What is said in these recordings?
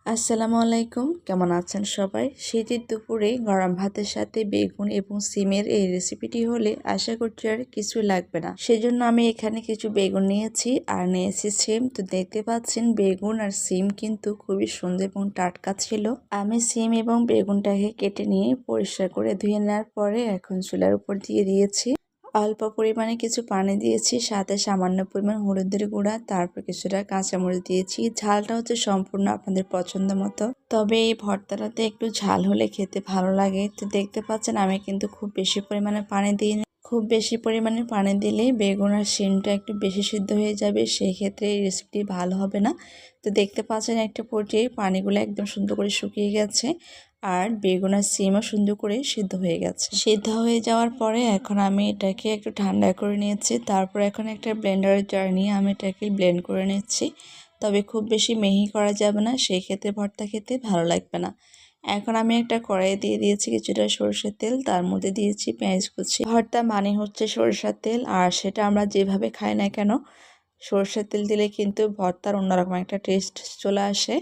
আসসালামু আলাইকুম, কেমন আছেন সবাই? শীতের দুপুরে গরম ভাতের সাথে বেগুন এবং সিমের এই রেসিপিটি হলে আশা করছি আর কিছু লাগবে না। সেজন্য আমি এখানে কিছু বেগুন নিয়েছি আর নিয়েছি সিম। তো দেখতে পাচ্ছেন বেগুন আর সিম কিন্তু খুবই সুন্দর এবং টাটকা ছিল। আমি সিম এবং বেগুনটাকে কেটে নিয়ে পরিষ্কার করে ধুয়ে নেওয়ার পরে এখন চুলার উপর দিয়ে দিয়েছি। অল্প পরিমাণে কিছু পানি দিয়েছি, সাথে সামান্য পরিমাণ হলুদের গুঁড়া, তারপর কিছুটা কাঁচামরিচ দিয়েছি। ঝালটা হচ্ছে সম্পূর্ণ আপনাদের পছন্দ মতো, তবে এই ভর্তাটাতে একটু ঝাল হলে খেতে ভালো লাগে। তো দেখতে পাচ্ছেন আমি কিন্তু খুব বেশি পরিমাণে পানি দিইনি। খুব বেশি পরিমাণে পানি দিলে বেগুন আর শিমটা একটু বেশি সিদ্ধ হয়ে যাবে, সেই ক্ষেত্রে এই রেসিপিটি ভালো হবে না। তো দেখতে পাচ্ছেন একটা পর্যায়ে পানিগুলো একদম সুন্দর করে শুকিয়ে গেছে আর বেগুন আর সিমও সুন্দর করে সিদ্ধ হয়ে গেছে। সিদ্ধ হয়ে যাওয়ার পরে এখন আমি এটাকে একটু ঠান্ডা করে নিয়েছি। তারপর এখন একটা ব্লেন্ডারের জার নিয়ে আমি এটাকে ব্লেন্ড করে নিচ্ছি। তবে খুব বেশি মিহি করা যাবে না, সেই ক্ষেত্রে ভর্তা খেতে ভালো লাগবে না। এখন আমি একটা কড়াইয়ে দিয়ে দিয়েছি কিছুটা সরষের তেল, তার মধ্যে দিয়েছি পেঁয়াজ কুচি। ভর্তা মানে হচ্ছে সরষের তেল, আর সেটা আমরা যেভাবে খাই না কেন সরষের তেল দিলে কিন্তু ভর্তার অন্যরকম একটা টেস্ট চলে আসে।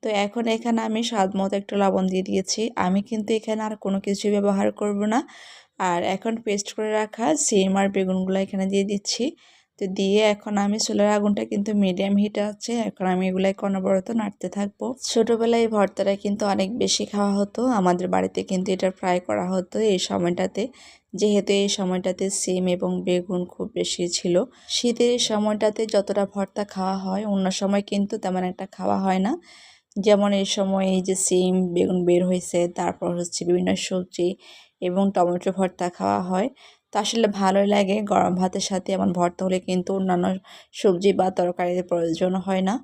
তো এখন এখানে আমি স্বাদ মতো একটু লবণ দিয়ে দিয়েছি। আমি কিন্তু এখানে আর কোনো কিছু ব্যবহার করব না। আর এখন পেস্ট করে রাখা সিম আর বেগুনগুলো এখানে দিয়ে দিচ্ছি। তো দিয়ে এখন আমি চুলার আগুনটা কিন্তু মিডিয়াম হিটে আছে। এখন আমি এগুলোকে অনবরত নাড়তে থাকবো। ছোটোবেলায় এই ভর্তাটা কিন্তু অনেক বেশি খাওয়া হতো, আমাদের বাড়িতে কিন্তু এটা ফ্রাই করা হতো এই সময়টাতে। যেহেতু এই সময়টাতে সিম এবং বেগুন খুব বেশি ছিল। শীতের এই সময়টাতে যতটা ভর্তা খাওয়া হয় অন্য সময় কিন্তু তেমন একটা খাওয়া হয় না। যেমন এই সময় এই যে সিম বেগুন বের হয়েছে, তারপর হচ্ছে বিভিন্ন সবজি এবং টমেটো ভর্তা খাওয়া হয়। তো আসলে ভালোই লাগে, গরম ভাতের সাথে এমন ভর্তা হলে কিন্তু অন্যান্য সবজি বা তরকারির প্রয়োজন হয় না।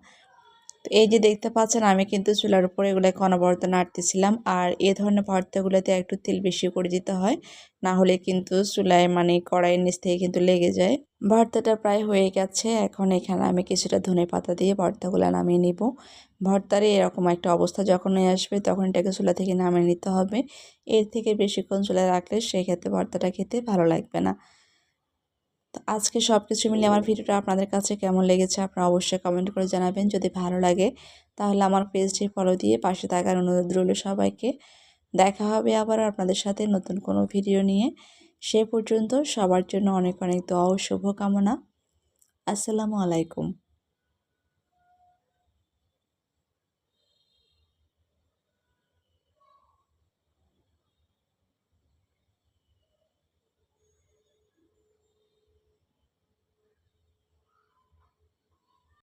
তো এই যে দেখতে পাচ্ছেন আমি কিন্তু চুলার উপরে এগুলোকে অনবরত নাড়তেছিলাম। আর এই ধরনের ভর্তাগুলোতে একটু তেল বেশি করে দিতে হয়, না হলে কিন্তু চুলায় মানে কড়াইয়ের নিচ থেকে কিন্তু লেগে যায়। ভর্তাটা প্রায় হয়ে গেছে, এখন এখানে আমি কিছুটা ধনেপাতা দিয়ে ভর্তাগুলো নামিয়ে নিব। ভর্তার এরকম একটা অবস্থা যখন আসবে তখন এটাকে চুলা থেকে নামিয়ে নিতে হবে। এর থেকে বেশিক্ষণ চুলায় রাখলে সেক্ষেত্রে ভর্তাটা খেতে ভালো লাগবে না। তো আজকে সব কিছু মিলে আমার ভিডিওটা আপনাদের কাছে কেমন লেগেছে আপনারা অবশ্যই কমেন্ট করে জানাবেন। যদি ভালো লাগে তাহলে আমার পেজটি ফলো দিয়ে পাশে থাকার অনুরোধ রইল সবাইকে। দেখা হবে আবার আপনাদের সাথে নতুন কোনো ভিডিও নিয়ে। সে পর্যন্ত সবার জন্য অনেক অনেক দোয়া ও শুভকামনা। আসসালামু আলাইকুম।